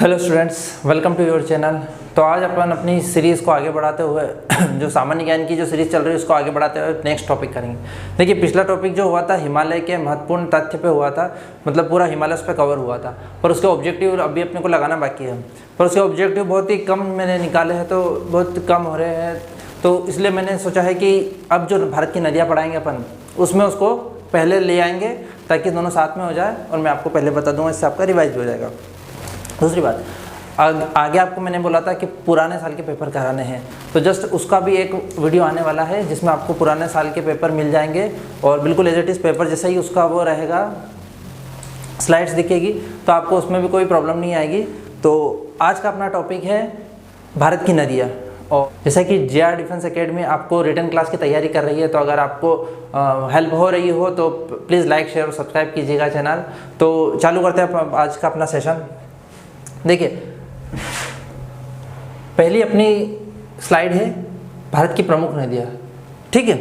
Hello students, welcome to your channel. तो आज अपन अपनी सीरीज़ को आगे बढ़ाते हुए जो सामान्य ज्ञान की जो सीरीज़ चल रही है उसको आगे बढ़ाते हुए नेक्स्ट टॉपिक करेंगे। देखिए, पिछला टॉपिक जो हुआ था हिमालय के महत्वपूर्ण तथ्य पे हुआ था, मतलब पूरा हिमालय उस पर कवर हुआ था, पर उसके ऑब्जेक्टिव अभी अपने को लगाना बाकी है। पर उसके ऑब्जेक्टिव बहुत ही कम मैंने निकाले हैं, तो बहुत कम हो रहे हैं, तो इसलिए मैंने सोचा है कि अब जो भारत की नदियाँ पढ़ाएंगे अपन, उसमें उसको पहले ले आएंगे ताकि दोनों साथ में हो जाए और मैं आपको पहले बता दूँगा, इससे आपका रिवाइज भी हो जाएगा। दूसरी बात, आगे आपको मैंने बोला था कि पुराने साल के पेपर कराने हैं, तो जस्ट उसका भी एक वीडियो आने वाला है जिसमें आपको पुराने साल के पेपर मिल जाएंगे और बिल्कुल एज इट इज़ पेपर जैसा ही उसका वो रहेगा, स्लाइड्स दिखेगी, तो आपको उसमें भी कोई प्रॉब्लम नहीं आएगी। तो आज का अपना टॉपिक है भारत की नदियाँ। और जैसा कि JR डिफेंस एकेडमी आपको रिटन क्लास की तैयारी कर रही है, तो अगर आपको हेल्प हो रही हो तो प्लीज़ लाइक शेयर और सब्सक्राइब कीजिएगा चैनल। तो चालू करते हैं आज का अपना सेशन। देखिए, पहली अपनी स्लाइड है भारत की प्रमुख नदियाँ। ठीक है,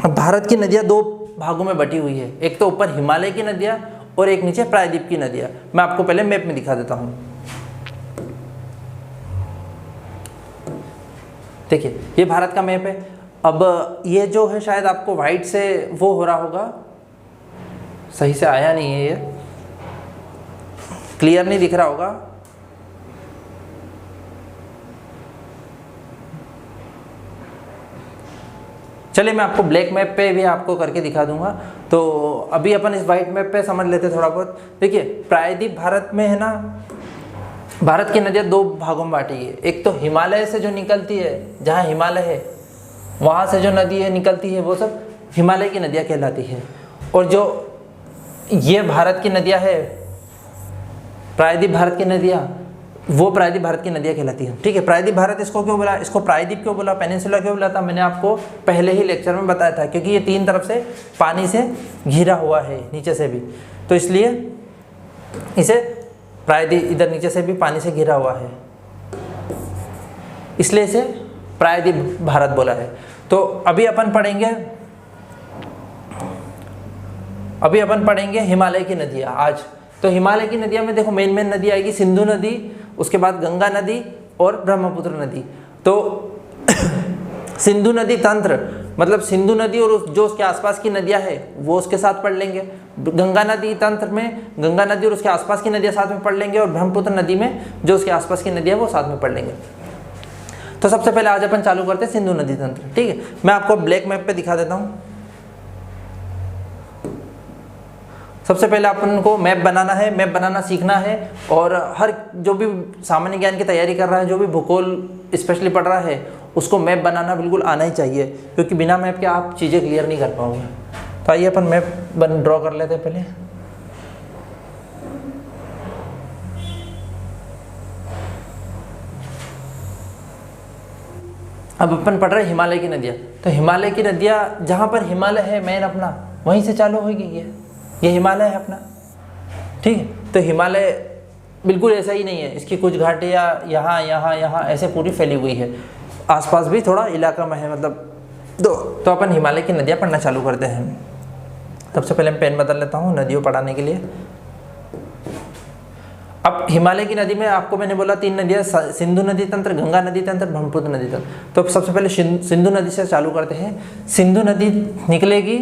अब भारत की नदियाँ दो भागों में बटी हुई है, एक तो ऊपर हिमालय की नदियाँ और एक नीचे प्रायद्वीप की नदियाँ। मैं आपको पहले मैप में दिखा देता हूँ। देखिए, ये भारत का मैप है। अब ये जो है शायद आपको वाइट से वो हो रहा होगा, सही से आया नहीं है, ये क्लियर नहीं दिख रहा होगा। चलिए, मैं आपको ब्लैक मैप पे भी आपको करके दिखा दूंगा। तो अभी अपन इस वाइट मैप पे समझ लेते थोड़ा बहुत। देखिए, प्रायद्वीप भारत में है ना, भारत की नदियाँ दो भागों में बांटी है। एक तो हिमालय से जो निकलती है, जहाँ हिमालय है वहाँ से जो नदी है निकलती है, वो सब हिमालय की नदियाँ कहलाती है। और जो ये भारत की नदियाँ है, प्रायद्वीप भारत की नदियाँ, वो प्रायद्वीप भारत की नदियाँ कहलाती हैं। ठीक है, प्रायद्वीप भारत इसको क्यों बोला, इसको प्रायद्वीप क्यों बोला, पेनिनसुला क्यों बोला था, मैंने आपको पहले ही लेक्चर में बताया था, क्योंकि ये तीन तरफ से पानी से घिरा हुआ है, नीचे से भी, तो इसलिए इसे प्रायद्वीप, इधर नीचे से भी पानी से घिरा हुआ है, इसलिए इसे प्रायद्वीप भारत बोला है। तो अभी अपन पढ़ेंगे हिमालय की नदियाँ आज। तो हिमालय की नदियाँ में देखो, मेन नदी आएगी सिंधु नदी, उसके बाद गंगा नदी और ब्रह्मपुत्र नदी। तो सिंधु नदी तंत्र, मतलब सिंधु नदी और जो उसके आसपास की नदियाँ है वो उसके साथ पढ़ लेंगे। गंगा नदी तंत्र में गंगा नदी और उसके आसपास की नदियाँ साथ में पढ़ लेंगे, और ब्रह्मपुत्र नदी में जो उसके आसपास की नदियाँ वो साथ में पढ़ लेंगे। तो सबसे पहले आज अपन चालू करते हैं सिंधु नदी तंत्र। ठीक है, मैं आपको ब्लैक मैप पे दिखा देता हूँ। सबसे पहले अपन को मैप बनाना है, मैप बनाना सीखना है। और हर जो भी सामान्य ज्ञान की तैयारी कर रहा है, जो भी भूगोल स्पेशली पढ़ रहा है, उसको मैप बनाना बिल्कुल आना ही चाहिए, क्योंकि बिना मैप के आप चीज़ें क्लियर नहीं कर पाओगे। तो आइए अपन मैप ड्रॉ कर लेते हैं पहले। अब अपन पढ़ रहे हैं हिमालय की नदियाँ। तो हिमालय की नदियाँ, जहाँ पर हिमालय है मेन अपना, वहीं से चालू होगी। ये हिमालय है अपना। ठीक है, तो हिमालय बिल्कुल ऐसा ही नहीं है, इसकी कुछ घाटियाँ यहाँ ऐसे पूरी फैली हुई है, आसपास भी थोड़ा इलाका में है, मतलब तो अपन हिमालय की नदियाँ पढ़ना चालू करते हैं। सबसे पहले मैं पेन बदल लेता हूँ नदियों पढ़ाने के लिए। अब हिमालय की नदी में आपको मैंने बोला तीन नदियाँ, सिंधु नदी तंत्र, गंगा नदी तंत्र, ब्रह्मपुत्र नदी तंत्र। तो सबसे पहले सिंधु नदी से चालू करते हैं। सिंधु नदी निकलेगी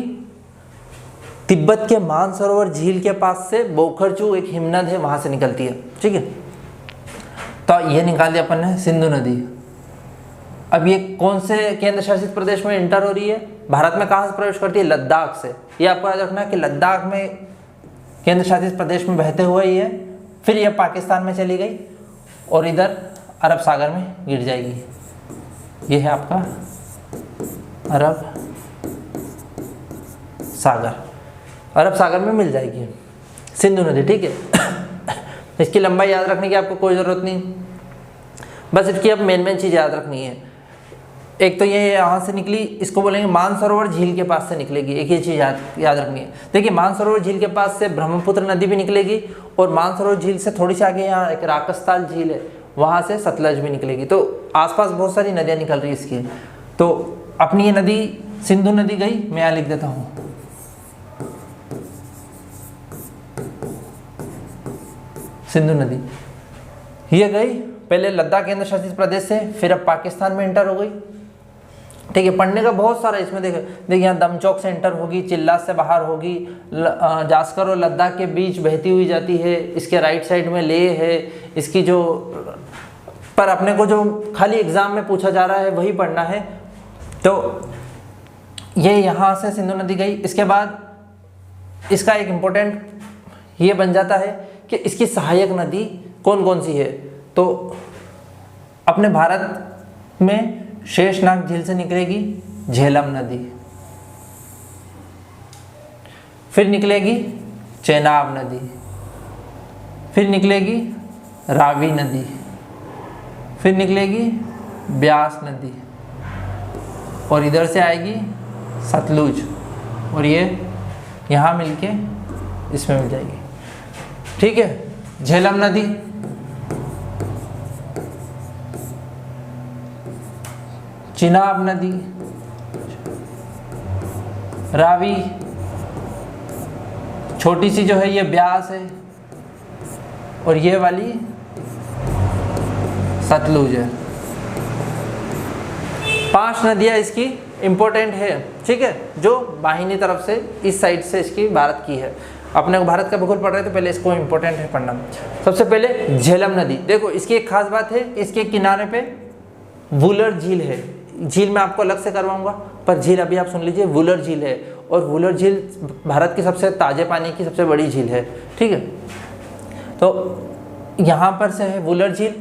तिब्बत के मानसरोवर झील के पास से, बोखरचू एक हिमनद है, वहां से निकलती है। ठीक है, तो ये निकाल दिया अपन ने सिंधु नदी। अब ये कौन से केंद्र शासित प्रदेश में इंटर हो रही है, भारत में कहाँ से प्रवेश करती है, लद्दाख से। ये आपको याद रखना है कि लद्दाख में केंद्र शासित प्रदेश में बहते हुए ही है, फिर यह पाकिस्तान में चली गई और इधर अरब सागर में गिर जाएगी। ये है आपका अरब सागर, अरब सागर में मिल जाएगी सिंधु नदी। ठीक है, इसकी लंबाई याद रखने की आपको कोई ज़रूरत नहीं, बस इसकी अब मेन चीज़ याद रखनी है। एक तो ये यहाँ से निकली, इसको बोलेंगे मानसरोवर झील के पास से निकलेगी, एक ये चीज़ याद रखनी है। देखिए, मानसरोवर झील के पास से ब्रह्मपुत्र नदी भी निकलेगी, और मानसरोवर झील से थोड़ी सी आगे यहाँ एक राकसताल झील है, वहाँ से सतलज भी निकलेगी। तो आसपास बहुत सारी नदियाँ निकल रही है इसकी। तो अपनी ये नदी सिंधु नदी गई, मैं यहाँ लिख देता हूँ सिंधु नदी। ये गई पहले लद्दाख केंद्र शासित प्रदेश से, फिर अब पाकिस्तान में एंटर हो गई। ठीक है, पढ़ने का बहुत सारा इसमें देखिए यहाँ दमचौक से एंटर होगी, चिल्लास से बाहर होगी, जास्कर और लद्दाख के बीच बहती हुई जाती है, इसके राइट साइड में लेह है, इसकी जो पर अपने को जो खाली एग्जाम में पूछा जा रहा है वही पढ़ना है। तो ये यहाँ से सिंधु नदी गई। इसके बाद इसका एक इम्पोर्टेंट ये बन जाता है कि इसकी सहायक नदी कौन कौन सी है। तो अपने भारत में शेषनाग झील से निकलेगी झेलम नदी, फिर निकलेगी चेनाब नदी, फिर निकलेगी रावी नदी, फिर निकलेगी ब्यास नदी, और इधर से आएगी सतलुज, और ये यहाँ मिलके इसमें मिल जाएगी। ठीक है, झेलम नदी, चिनाब नदी, रावी, छोटी सी जो है ये ब्यास है, और ये वाली सतलुज है। 5 नदियाँ इसकी इम्पोर्टेंट है। ठीक है, जो वाहिनी तरफ से इस साइड से इसकी भारत की है। अपने को भारत का भूगोल पढ़ रहे हैं तो पहले इसको इम्पोर्टेंट है पढ़ना। सबसे पहले झेलम नदी, देखो इसकी एक खास बात है, इसके किनारे पे वुलर झील है। झील मैं आपको अलग से करवाऊंगा, पर झील अभी आप सुन लीजिए, वुलर झील है, और वुलर झील भारत की सबसे ताजे पानी की सबसे बड़ी झील है। ठीक है, तो यहाँ पर से है वुलर झील,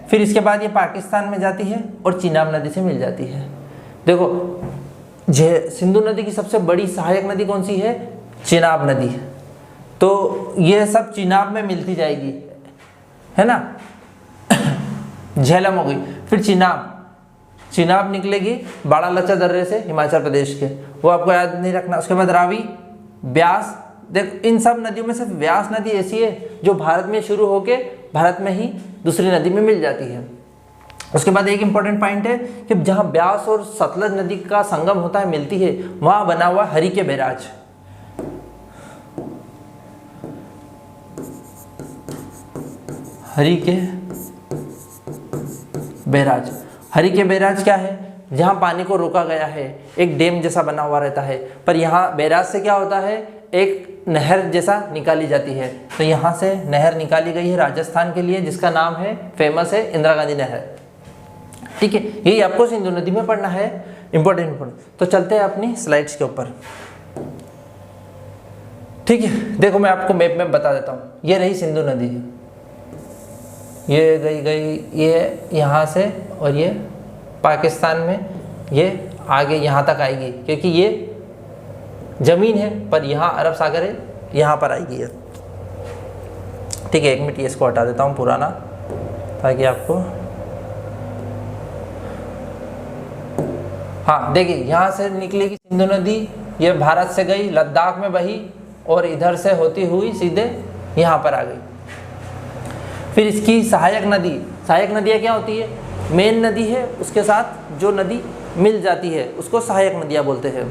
फिर इसके बाद ये पाकिस्तान में जाती है और चिनाब नदी से मिल जाती है। देखो सिंधु नदी की सबसे बड़ी सहायक नदी कौन सी है? चिनाब नदी। तो ये सब चिनाब में मिलती जाएगी, है ना। झेलम हो गई, फिर चिनाब निकलेगी बाड़ा लच्चा दर्रे से हिमाचल प्रदेश के, वो आपको याद नहीं रखना। उसके बाद रावी, ब्यास, देख इन सब नदियों में सिर्फ ब्यास नदी ऐसी है जो भारत में शुरू होके भारत में ही दूसरी नदी में मिल जाती है। उसके बाद एक इंपॉर्टेंट पॉइंट है कि जहाँ ब्यास और सतलज नदी का संगम होता है, मिलती है, वहाँ बना हुआ हरिके बैराज। हरिके बैराज क्या है? जहाँ पानी को रोका गया है, एक डैम जैसा बना हुआ रहता है, पर यहाँ बैराज से क्या होता है, एक नहर जैसा निकाली जाती है। तो यहाँ से नहर निकाली गई है राजस्थान के लिए, जिसका नाम है, फेमस है, इंदिरा गांधी नहर। ठीक है, यही आपको सिंधु नदी में पढ़ना है, इंपॉर्टेंट। तो चलते हैं अपनी स्लाइड्स के ऊपर। ठीक है, देखो मैं आपको मैप में बता देता हूँ। ये रही सिंधु नदी, ये गई ये यहाँ से, और ये पाकिस्तान में ये आगे यहाँ तक आएगी, क्योंकि ये जमीन है, पर यहाँ अरब सागर है, यहाँ पर आएगी ये। ठीक है, एक मिनट, ये इसको हटा देता हूँ पुराना, ताकि आपको, हाँ देखिए, यहाँ से निकलेगी सिंधु नदी, ये भारत से गई, लद्दाख में बही, और इधर से होती हुई सीधे यहाँ पर आ गई। फिर इसकी सहायक नदियाँ क्या होती है? मेन नदी है, उसके साथ जो नदी मिल जाती है उसको सहायक नदियाँ बोलते हैं।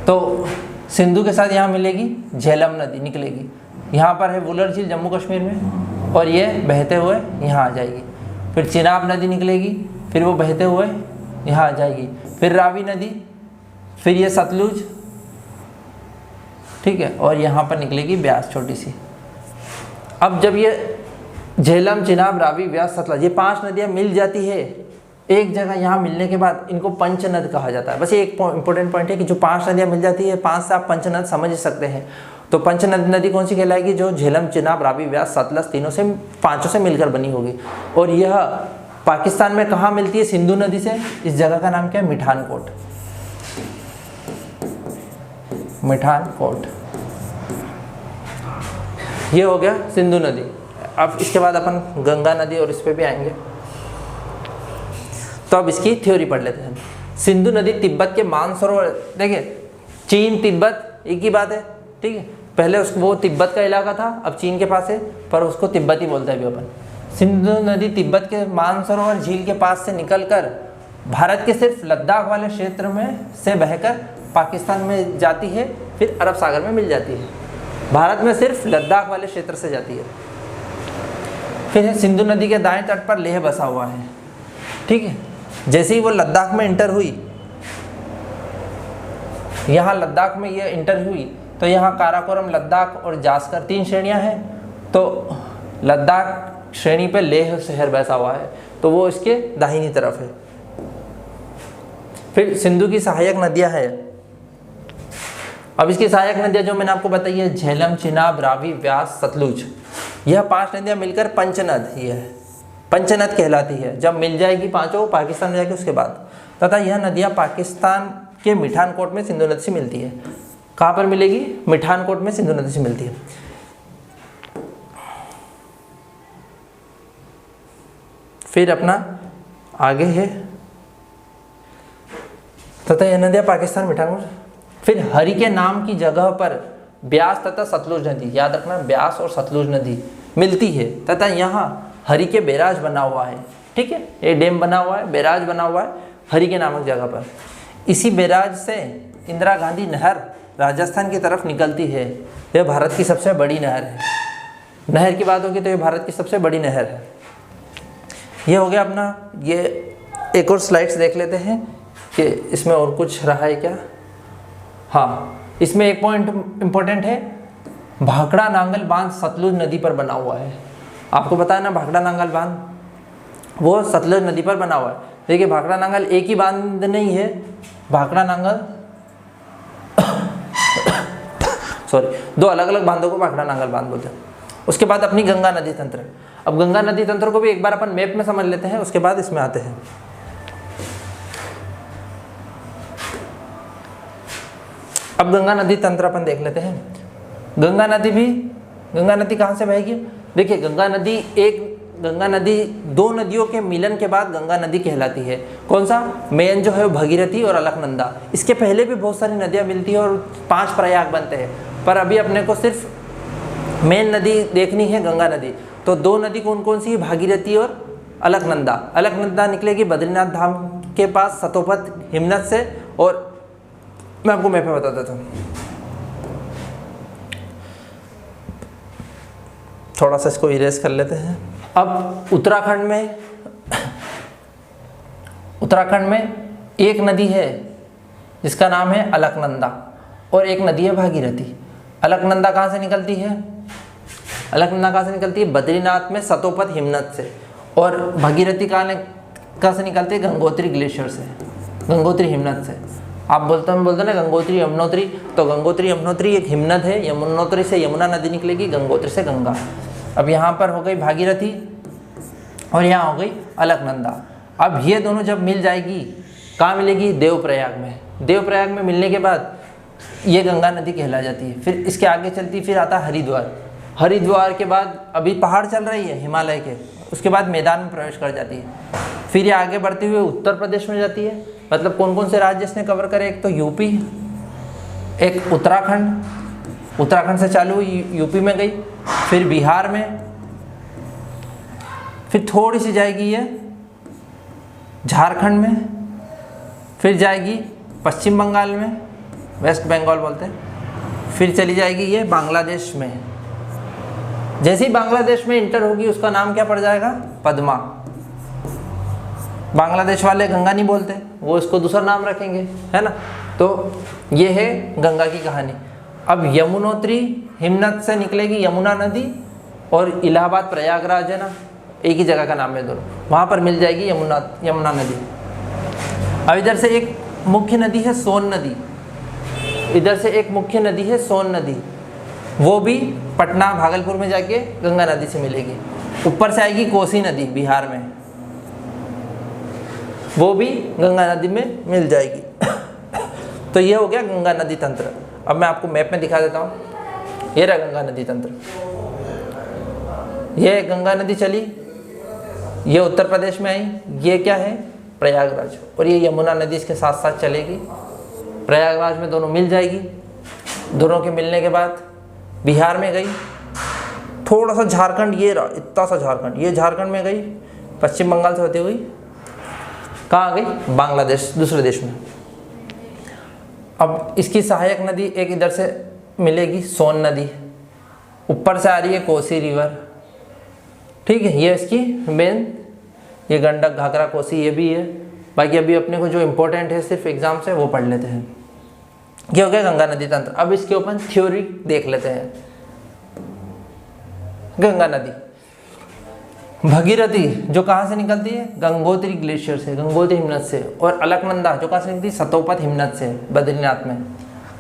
तो सिंधु के साथ यहाँ मिलेगी झेलम नदी, निकलेगी, यहाँ पर है वुलर झील जम्मू कश्मीर में, और ये बहते हुए यहाँ आ जाएगी। फिर चिनाब नदी निकलेगी, फिर वो बहते हुए यहाँ आ जाएगी, फिर रावी नदी, फिर ये सतलुज, ठीक है, और यहाँ पर निकलेगी ब्यास छोटी सी। अब जब ये झेलम, चिनाब, रावी, ब्यास, सतलज, ये 5 नदियाँ मिल जाती है एक जगह, यहाँ मिलने के बाद इनको पंचनद कहा जाता है। बस ये एक इंपॉर्टेंट पॉइंट है कि जो 5 नदियाँ मिल जाती है, 5 से आप पंचनद समझ सकते हैं। तो पंचनद नदी कौन सी कहलाएगी? जो झेलम, चिनाब, रावी, ब्यास, सतलज, 5 से मिलकर बनी होगी। और यह पाकिस्तान में कहाँ मिलती है? सिंधु नदी से। इस जगह का नाम क्या है? मिठानकोट। ये हो गया सिंधु नदी। अब इसके बाद अपन गंगा नदी और इस पे भी आएंगे। तो अब इसकी थ्योरी पढ़ लेते हैं। सिंधु नदी तिब्बत के मानसरोवर, देखिए चीन तिब्बत एक ही बात है, ठीक है। पहले उसको वो तिब्बत का इलाका था, अब चीन के पास है, पर उसको तिब्बती बोलते हैं अभी अपन। सिंधु नदी तिब्बत के मानसरोवर झील के पास से निकलकर भारत के सिर्फ लद्दाख वाले क्षेत्र में से बहकर पाकिस्तान में जाती है, फिर अरब सागर में मिल जाती है। भारत में सिर्फ लद्दाख वाले क्षेत्र से जाती है। फिर है सिंधु नदी के दाएं तट पर लेह बसा हुआ है, ठीक है। जैसे ही वो लद्दाख में इंटर हुई, यहाँ लद्दाख में ये इंटर हुई, तो यहाँ काराकोरम, लद्दाख और जास्कर 3 श्रेणियाँ हैं। तो लद्दाख श्रेणी पे लेह शहर बसा हुआ है, तो वो इसके दाहिनी तरफ है। फिर सिंधु की सहायक नदियाँ हैं। अब इसकी सहायक नदियाँ जो मैंने आपको बताई है, झेलम, चिनाब, रावी, व्यास, सतलुज, यह 5 नदियाँ मिलकर पंचनद ही है, पंचनद कहलाती है। जब मिल जाएगी पांचों, पाकिस्तान में जाएगी उसके बाद। तथा यह नदियाँ पाकिस्तान के मिठानकोट में सिंधु नदी से मिलती है। कहाँ पर मिलेगी? मिठानकोट में सिंधु नदी से मिलती है। फिर अपना आगे है, तथा यह नदियाँ पाकिस्तान मिठानकोट। फिर हरि के नाम की जगह पर ब्यास तथा सतलुज नदी, याद रखना ब्यास और सतलुज नदी मिलती है, तथा यहाँ हरि के बैराज बना हुआ है, ठीक है। ये डैम बना हुआ है, बैराज बना हुआ है हरि के नामक जगह पर। इसी बैराज से इंदिरा गांधी नहर राजस्थान की तरफ निकलती है। यह भारत की सबसे बड़ी नहर है। नहर की बात होगी तो यह भारत की सबसे बड़ी नहर है। यह हो गया अपना, ये एक और स्लाइड्स देख लेते हैं कि इसमें और कुछ रहा है क्या। हाँ, इसमें एक पॉइंट इंपॉर्टेंट है, भाखड़ा नांगल बांध सतलुज नदी पर बना हुआ है। आपको पता है ना, भाखड़ा नांगल बांध वो सतलुज नदी पर बना हुआ है। देखिए भाखड़ा नांगल एक ही बांध नहीं है, भाखड़ा नांगल सॉरी 2 अलग अलग बांधों को भाखड़ा नांगल बांध बोलते हैं। उसके बाद अपनी गंगा नदी तंत्र। अब गंगा नदी तंत्र को भी एक बार अपन मैप में समझ लेते हैं, उसके बाद इसमें आते हैं। अब गंगा नदी तंत्र अपन देख लेते हैं। गंगा नदी कहाँ से बहेगी? देखिए गंगा नदी 2 नदियों के मिलन के बाद गंगा नदी कहलाती है। कौन सा? मेन जो है वो भगीरथी और अलकनंदा। इसके पहले भी बहुत सारी नदियाँ मिलती है और 5 प्रयाग बनते हैं, पर अभी अपने को सिर्फ मेन नदी देखनी है, गंगा नदी। तो 2 नदी कौन कौन सी है? भागीरथी और अलकनंदा। अलकनंदा निकलेगी बद्रीनाथ धाम के पास सतोपत हिमनद से, और मैं आपको मैप में बता देता हूँ, थोड़ा सा इसको इरेज कर लेते हैं। अब उत्तराखंड में एक नदी है जिसका नाम है अलकनंदा, और एक नदी है भागीरथी। अलकनंदा कहाँ से निकलती है? बद्रीनाथ में सतोपत हिमनद से, और भागीरथी कहाँ से निकलती है? गंगोत्री ग्लेशियर से, गंगोत्री हिमनद से। आप बोलते ना गंगोत्री यमुनोत्री, तो गंगोत्री यमुनोत्री एक हिमनद है। यमुनोत्री से यमुना नदी निकलेगी, गंगोत्री से गंगा। अब यहाँ पर हो गई भागीरथी और यहाँ हो गई अलकनंदा। अब ये दोनों जब मिल जाएगी, कहाँ मिलेगी? देवप्रयाग में। देवप्रयाग में मिलने के बाद ये गंगा नदी कहला जाती है। फिर इसके आगे चलती, फिर आता हरिद्वार। हरिद्वार के बाद अभी पहाड़ चल रही है हिमालय के, उसके बाद मैदान में प्रवेश कर जाती है। फिर ये आगे बढ़ते हुए उत्तर प्रदेश में जाती है। मतलब कौन कौन से राज्य इसने कवर करे? एक तो यूपी, एक उत्तराखंड से चालू हुई यूपी में गई, फिर बिहार में, फिर थोड़ी सी जाएगी ये झारखंड में, फिर जाएगी पश्चिम बंगाल में, वेस्ट बंगाल बोलते हैं, फिर चली जाएगी ये बांग्लादेश में। जैसे ही बांग्लादेश में इंटर होगी उसका नाम क्या पड़ जाएगा? पद्मा। बांग्लादेश वाले गंगा नहीं बोलते, वो इसको दूसरा नाम रखेंगे, है ना। तो ये है गंगा की कहानी। अब यमुनोत्री हिमनद से निकलेगी यमुना नदी, और इलाहाबाद प्रयागराज है ना, एक ही जगह का नाम है दोनों, वहाँ पर मिल जाएगी यमुना नदी। अब इधर से एक मुख्य नदी है सोन नदी, वो भी पटना भागलपुर में जाके गंगा नदी से मिलेगी। ऊपर से आएगी कोसी नदी बिहार में, वो भी गंगा नदी में मिल जाएगी। तो ये हो गया गंगा नदी तंत्र। अब मैं आपको मैप में दिखा देता हूँ। ये रहा गंगा नदी तंत्र। ये गंगा नदी चली, ये उत्तर प्रदेश में आई, ये क्या है? प्रयागराज। और ये यमुना नदी इसके साथ साथ चलेगी, प्रयागराज में दोनों मिल जाएगी। दोनों के मिलने के बाद बिहार में गई, थोड़ा सा झारखंड, ये रहा इतना सा झारखंड, ये झारखंड में गई, पश्चिम बंगाल से होती हुई कहाँ गई? बांग्लादेश, दूसरे देश में। अब इसकी सहायक नदी एक इधर से मिलेगी सोन नदी, ऊपर से आ रही है कोसी रिवर, ठीक है, ये इसकी मेन, ये गंडक, घाघरा, कोसी ये भी है। बाकी अभी अपने को जो इम्पोर्टेंट है सिर्फ एग्जाम से वो पढ़ लेते हैं। ये हो गया गंगा नदी तंत्र। अब इसके ऊपर थ्योरी देख लेते हैं। गंगा नदी, भगीरथी जो कहाँ से निकलती है? गंगोत्री ग्लेशियर से, गंगोत्री हिमनद से। और अलकनंदा जो कहाँ से निकलती है? सतोपत हिमनद से, बद्रीनाथ में।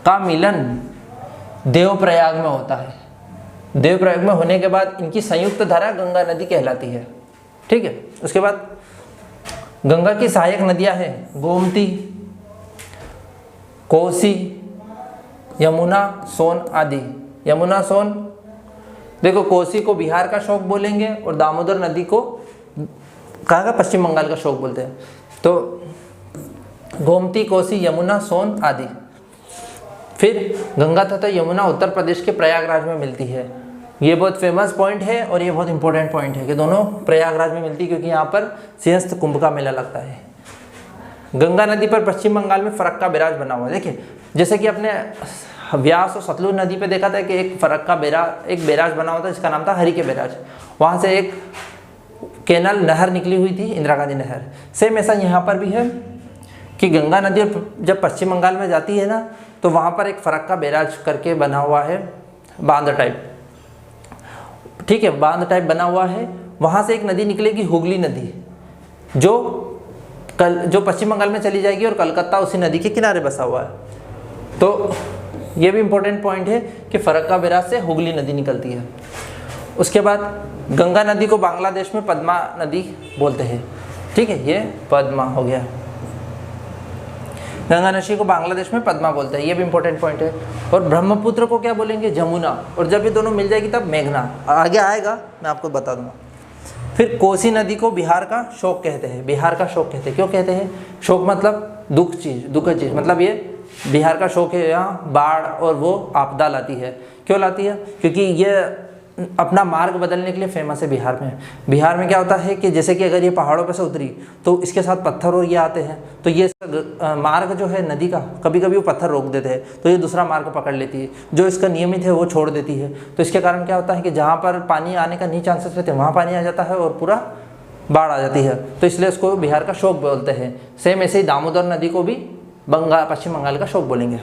का मिलन देवप्रयाग में होता है। देवप्रयाग में होने के बाद इनकी संयुक्त धारा गंगा नदी कहलाती है। ठीक है, उसके बाद गंगा की सहायक नदियां हैं गोमती, कोसी, यमुना, सोन आदि। यमुना, सोन, देखो कोसी को बिहार का शोक बोलेंगे और दामोदर नदी को कहाँ का? पश्चिम बंगाल का शोक बोलते हैं। तो गोमती, कोसी, यमुना, सोन आदि। फिर गंगा तथा यमुना उत्तर प्रदेश के प्रयागराज में मिलती है। ये बहुत फेमस पॉइंट है और ये बहुत इंपॉर्टेंट पॉइंट है कि दोनों प्रयागराज में मिलती है, क्योंकि यहाँ पर सिंहस्थ कुंभ का मेला लगता है। गंगा नदी पर पश्चिम बंगाल में फरक्का बैराज बना हुआ है। देखिए, जैसे कि अपने व्यास और सतलुज नदी पे देखा था कि एक फरक्का एक बैराज बना हुआ था जिसका नाम था हरिके बैराज। वहाँ से एक कैनल, नहर निकली हुई थी, इंदिरा गांधी नहर। सेम ऐसा यहाँ पर भी है कि गंगा नदी जब पश्चिम बंगाल में जाती है ना, तो वहाँ पर एक फरक्का बैराज करके बना हुआ है, बांध टाइप। ठीक है, बांध टाइप बना हुआ है। वहाँ से एक नदी निकलेगी, हुगली नदी, जो पश्चिम बंगाल में चली जाएगी और कलकत्ता उसी नदी के किनारे बसा हुआ है। तो ये भी इंपॉर्टेंट पॉइंट है कि फरक्का बैराज से हुगली नदी निकलती है। उसके बाद गंगा नदी को बांग्लादेश में पद्मा नदी बोलते हैं। ठीक है, ये पद्मा हो गया। गंगा नदी को बांग्लादेश में पद्मा बोलते हैं, ये भी इंपॉर्टेंट पॉइंट है। और ब्रह्मपुत्र को क्या बोलेंगे? जमुना। और जब ये दोनों मिल जाएगी तब मेघना। आगे आएगा, मैं आपको बता दूंगा। फिर कोसी नदी को बिहार का शोक कहते हैं। बिहार का शोक कहते हैं, क्यों कहते हैं? शोक मतलब दुखद चीज़, मतलब ये बिहार का शोक है। यहाँ बाढ़ और वो आपदा लाती है। क्यों लाती है? क्योंकि ये अपना मार्ग बदलने के लिए फेमस है बिहार में। बिहार में क्या होता है कि जैसे कि अगर ये पहाड़ों पर से उतरी तो इसके साथ पत्थर और ये आते हैं, तो ये मार्ग जो है नदी का, कभी कभी वो पत्थर रोक देते हैं तो ये दूसरा मार्ग पकड़ लेती है। जो इसका नियमित है वो छोड़ देती है। तो इसके कारण क्या होता है कि जहाँ पर पानी आने का नहीं चांसेस रहते वहाँ पानी आ जाता है और पूरा बाढ़ आ जाती है। तो इसलिए उसको बिहार का शोक बोलते हैं। सेम ऐसे ही दामोदर नदी को भी पश्चिम बंगाल का शोक बोलेंगे।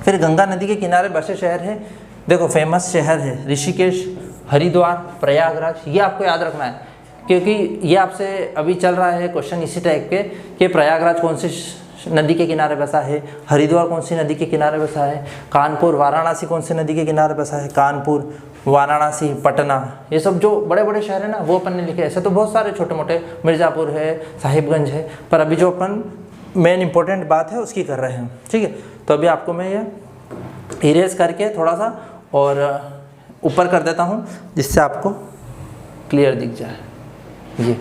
फिर गंगा नदी के किनारे बसे शहर है, देखो फेमस शहर है ऋषिकेश, हरिद्वार, प्रयागराज। ये आपको याद रखना है, क्योंकि ये आपसे अभी चल रहा है क्वेश्चन इसी टाइप के कि प्रयागराज कौन सी नदी के किनारे बसा है, हरिद्वार कौन सी नदी के किनारे बसा है, कानपुर, वाराणसी कौन सी नदी के किनारे बसा है। कानपुर, वाराणसी, पटना, ये सब जो बड़े बड़े शहर हैं ना वो अपन ने लिखे। ऐसे तो बहुत सारे छोटे मोटे, मिर्ज़ापुर है, साहिबगंज है, पर अभी जो अपन मेन इंपॉर्टेंट बात है उसकी कर रहे हैं। ठीक है, तो अभी आपको मैं ये इरेज करके थोड़ा सा और ऊपर कर देता हूँ जिससे आपको क्लियर दिख जाए। ये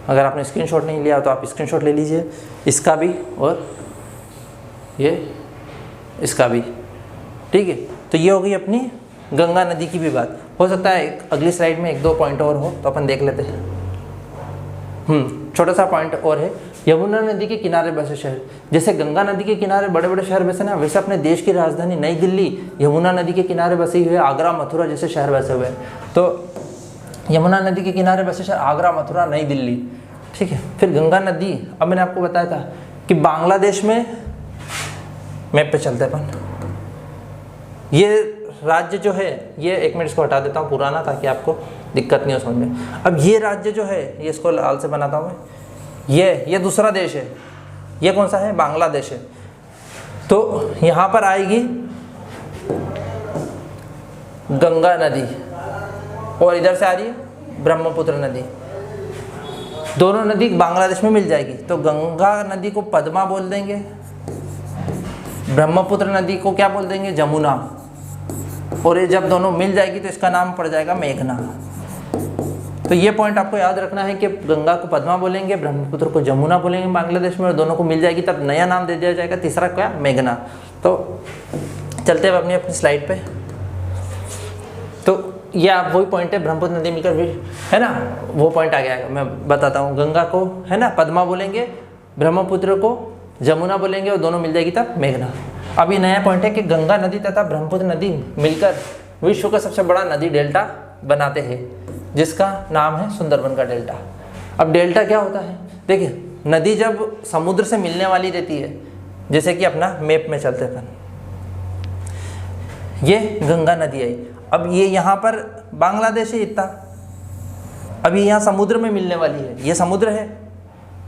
अगर आपने स्क्रीनशॉट नहीं लिया तो आप स्क्रीनशॉट ले लीजिए, इसका भी और ये इसका भी। ठीक है, तो ये हो गई अपनी गंगा नदी की भी बात। हो सकता है अगली स्लाइड में एक दो पॉइंट और हो तो अपन देख लेते हैं। छोटा सा पॉइंट और है, यमुना नदी के किनारे बसे शहर। जैसे गंगा नदी के किनारे बड़े बड़े शहर बसे ना, वैसे अपने देश की राजधानी नई दिल्ली यमुना नदी के किनारे बसी हुई है। आगरा, मथुरा जैसे शहर बसे हुए हैं। तो यमुना नदी के किनारे बसे शहर आगरा, मथुरा, नई दिल्ली। ठीक है, फिर गंगा नदी, अब मैंने आपको बताया था कि बांग्लादेश में, मैप पे चलते अपन, ये राज्य जो है, ये एक मिनट इसको हटा देता हूँ पुराना ताकि आपको दिक्कत नहीं हो समझ में। अब ये राज्य जो है, ये इसको लाल से बनाता हूँ मैं, ये दूसरा देश है। ये कौन सा है? बांग्लादेश है। तो यहाँ पर आएगी गंगा नदी और इधर से आ रही है ब्रह्मपुत्र नदी। दोनों नदी बांग्लादेश में मिल जाएगी। तो गंगा नदी को पद्मा बोल देंगे, ब्रह्मपुत्र नदी को क्या बोल देंगे? जमुना। और ये जब दोनों मिल जाएगी तो इसका नाम पड़ जाएगा मेघना। तो ये पॉइंट आपको याद रखना है कि गंगा को पद्मा बोलेंगे, ब्रह्मपुत्र को जमुना बोलेंगे बांग्लादेश में, और दोनों को मिल जाएगी तब नया नाम दे दिया जाएगा, तीसरा क्या? मेघना। तो चलते हैं अपनी स्लाइड पे। तो ये आप वही पॉइंट है, ब्रह्मपुत्र नदी मिलकर भी है ना, वो पॉइंट आ गया। मैं बताता हूँ, गंगा को है ना पद्मा बोलेंगे, ब्रह्मपुत्र को जमुना बोलेंगे और दोनों मिल जाएगी तब मेघना। अब ये नया पॉइंट है कि गंगा नदी तथा ब्रह्मपुत्र नदी मिलकर विश्व का सबसे बड़ा नदी डेल्टा बनाते हैं। जिसका नाम है सुंदरबन का डेल्टा। अब डेल्टा क्या होता है, देखिए नदी जब समुद्र से मिलने वाली रहती है, जैसे कि अपना मैप में चलते अपन, ये गंगा नदी आई, अब ये यहाँ पर बांग्लादेश है इतना, अब ये यहाँ समुद्र में मिलने वाली है, ये समुद्र है,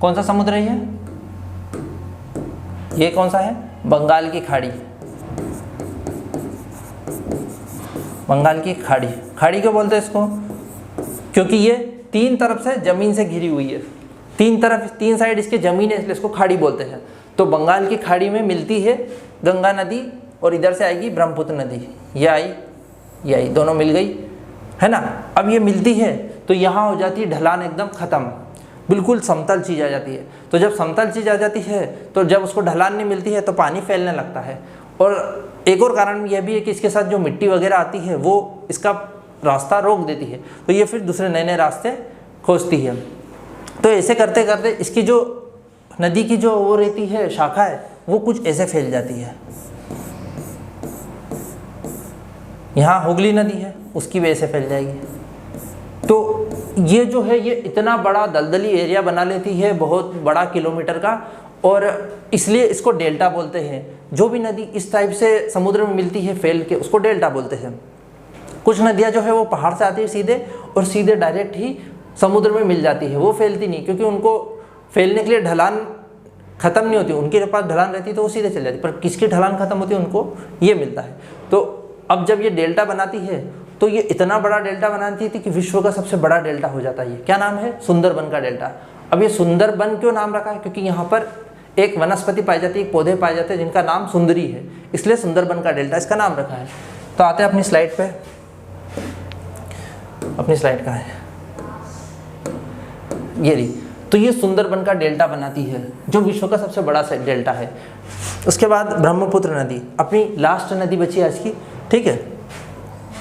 कौन सा समुद्र है ये कौन सा है, बंगाल की खाड़ी, बंगाल की खाड़ी। खाड़ी क्यों बोलते हैं इसको, क्योंकि ये तीन तरफ से ज़मीन से घिरी हुई है, तीन साइड इसके ज़मीन है, इसलिए इसको खाड़ी बोलते हैं। तो बंगाल की खाड़ी में मिलती है गंगा नदी और इधर से आएगी ब्रह्मपुत्र नदी, ये आई, दोनों मिल गई है ना। अब ये मिलती है तो यहाँ हो जाती है ढलान एकदम ख़त्म, बिल्कुल समतल चीज़ आ जाती है। तो जब समतल चीज़ आ जाती है तो जब उसको ढलान नहीं मिलती है तो पानी फैलने लगता है। और एक और कारण यह भी है कि इसके साथ जो मिट्टी वगैरह आती है वो इसका रास्ता रोक देती है, तो ये फिर दूसरे नए नए रास्ते खोजती है। तो ऐसे करते करते इसकी जो नदी की जो वो रहती है शाखा है, वो कुछ ऐसे फैल जाती है। यहाँ हुगली नदी है, उसकी वजह से फैल जाएगी। तो ये जो है ये इतना बड़ा दलदली एरिया बना लेती है, बहुत बड़ा किलोमीटर का, और इसलिए इसको डेल्टा बोलते हैं। जो भी नदी इस टाइप से समुद्र में मिलती है फैल के, उसको डेल्टा बोलते हैं। कुछ नदियाँ जो है वो पहाड़ से आती है सीधे, और सीधे डायरेक्ट ही समुद्र में मिल जाती है, वो फैलती नहीं, क्योंकि उनको फैलने के लिए ढलान ख़त्म नहीं होती, उनके पास ढलान रहती तो वो सीधे चल जाती, पर किसकी ढलान ख़त्म होती है उनको ये मिलता है। तो अब जब ये डेल्टा बनाती है तो ये इतना बड़ा डेल्टा बनाती थी कि विश्व का सबसे बड़ा डेल्टा हो जाता है। ये क्या नाम है, सुंदरबन का डेल्टा। अब ये सुंदरबन क्यों नाम रखा है, क्योंकि यहाँ पर एक वनस्पति पाई जाती है, एक पौधे पाए जाते हैं जिनका नाम सुंदरी है, इसलिए सुंदरबन का डेल्टा इसका नाम रखा है। तो आते हैं अपनी स्लाइड पे, अपनी स्लाइड कहाँ है, ये रही। तो ये सुंदरबन का डेल्टा बनाती है, जो विश्व का सबसे बड़ा डेल्टा है। उसके बाद ब्रह्मपुत्र नदी, अपनी लास्ट नदी बची आज की, ठीक है,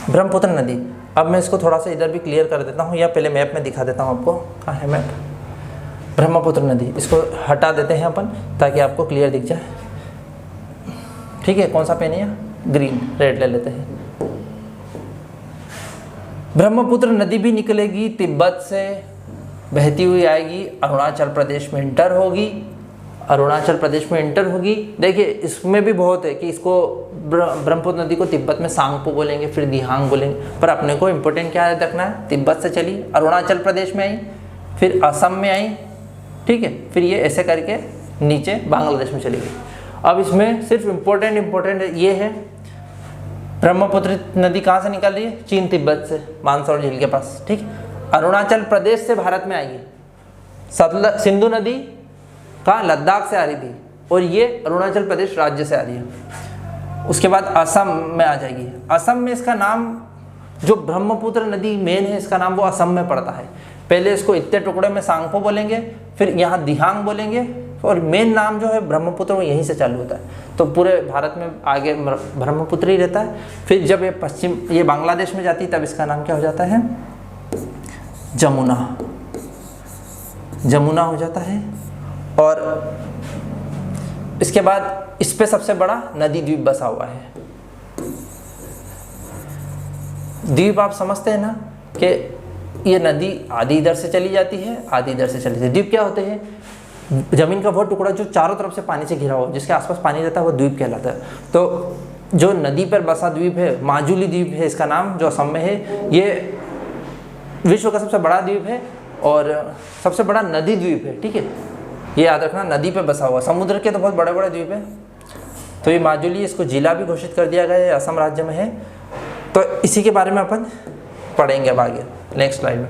ब्रह्मपुत्र नदी। अब मैं इसको थोड़ा सा इधर भी क्लियर कर देता हूँ, या पहले मैप में दिखा देता हूँ आपको, कहाँ है मैप, ब्रह्मपुत्र नदी। इसको हटा देते हैं अपन ताकि आपको क्लियर दिख जाए, ठीक है। कौन सा पेन है, ग्रीन, रेड ले लेते हैं। ब्रह्मपुत्र नदी भी निकलेगी तिब्बत से, बहती हुई आएगी, अरुणाचल प्रदेश में इंटर होगी, अरुणाचल प्रदेश में इंटर होगी। देखिए इसमें भी बहुत है कि इसको ब्रह्मपुत्र नदी को तिब्बत में सांगपो बोलेंगे, फिर दिहांग बोलेंगे, पर अपने को इम्पोर्टेंट क्या रखना है, तिब्बत से चली, अरुणाचल प्रदेश में आई, फिर असम में आई, ठीक है, फिर ये ऐसे करके नीचे बांग्लादेश में चली गई। अब इसमें सिर्फ इम्पोर्टेंट ये है, ब्रह्मपुत्र नदी कहाँ से निकल रही है, चीन तिब्बत से, मानसरोवर झील के पास, ठीक। अरुणाचल प्रदेश से भारत में आएगी, सिंधु नदी का लद्दाख से आ रही थी, और ये अरुणाचल प्रदेश राज्य से आ रही है। उसके बाद असम में आ जाएगी। असम में इसका नाम, जो ब्रह्मपुत्र नदी मेन है, इसका नाम वो असम में पड़ता है। पहले इसको इतने टुकड़े में सांगपो बोलेंगे, फिर यहाँ दिहांग बोलेंगे, और मेन नाम जो है ब्रह्मपुत्र वो यहीं से चालू होता है। तो पूरे भारत में आगे ब्रह्मपुत्र ही रहता है। फिर जब ये बांग्लादेश में जाती है तब इसका नाम क्या हो जाता है, जमुना हो जाता है। और इसके बाद इस पे सबसे बड़ा नदी द्वीप बसा हुआ है। द्वीप आप समझते हैं ना कि ये नदी आधी इधर से चली जाती है, आधी इधर से चली जाती है। द्वीप क्या होते हैं, जमीन का वो टुकड़ा जो चारों तरफ से पानी से घिरा हो, जिसके आसपास पानी रहता है, वो द्वीप कहलाता है। तो जो नदी पर बसा द्वीप है, माजुली द्वीप है इसका नाम, जो असम में है, ये विश्व का सबसे बड़ा द्वीप है और सबसे बड़ा नदी द्वीप है, ठीक है। ये याद रखना, नदी पे बसा हुआ। समुद्र के तो बहुत बड़े बड़े द्वीप है। तो ये माजुली, इसको जिला भी घोषित कर दिया गया है, असम राज्य में है। तो इसी के बारे में अपन पढ़ेंगे अब आगे नेक्स्ट स्लाइड में।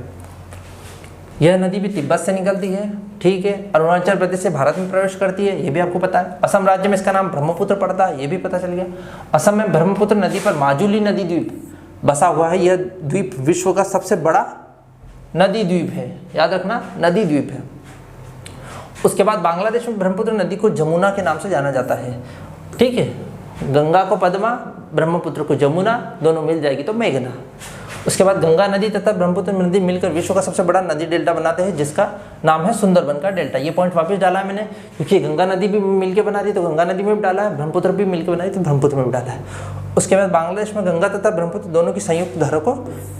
यह नदी भी तिब्बत से निकलती है, ठीक है। अरुणाचल प्रदेश से भारत में प्रवेश करती है, ये भी आपको पता है। असम राज्य में इसका नाम ब्रह्मपुत्र पड़ता है, ये भी पता चल गया। असम में ब्रह्मपुत्र नदी पर माजुली नदी द्वीप बसा हुआ है। यह द्वीप विश्व का सबसे बड़ा नदी द्वीप है, याद रखना, नदी द्वीप है। उसके बाद बांग्लादेश में ब्रह्मपुत्र नदी को जमुना के नाम से जाना जाता है, ठीक है। गंगा को पद्मा, ब्रह्मपुत्र को जमुना, दोनों मिल जाएगी तो मेघना। उसके बाद गंगा नदी तथा ब्रह्मपुत्र नदी मिलकर विश्व का सबसे बड़ा नदी डेल्टा बनाते हैं, जिसका नाम है सुंदरबन का डेल्टा। ये पॉइंट वापस डाला है मैंने, क्योंकि गंगा नदी भी मिलकर बना रही है तो गंगा नदी में भी डाला है, ब्रह्मपुत्र भी मिलकर बना रही तो ब्रह्मपुत्र में भी डाला है। उसके बाद बांग्लादेश में गंगा तथा ब्रह्मपुत्र दोनों की संयुक्त धारा को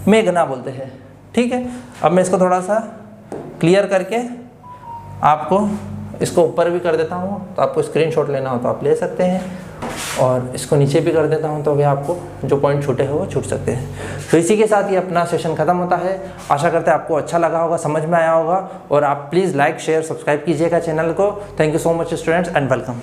मेघना बोलते हैं, ठीक है, अब मैं इसको थोड़ा सा क्लियर करके आपको इसको ऊपर भी कर देता हूँ, तो आपको स्क्रीनशॉट लेना हो तो आप ले सकते हैं, और इसको नीचे भी कर देता हूँ तो भी आपको जो पॉइंट छूटे हो वो छूट सकते हैं। तो इसी के साथ ये अपना सेशन खत्म होता है। आशा करते हैं आपको अच्छा लगा होगा, समझ में आया होगा, और आप प्लीज़ लाइक शेयर सब्सक्राइब कीजिएगा चैनल को। Thank you so much students and welcome.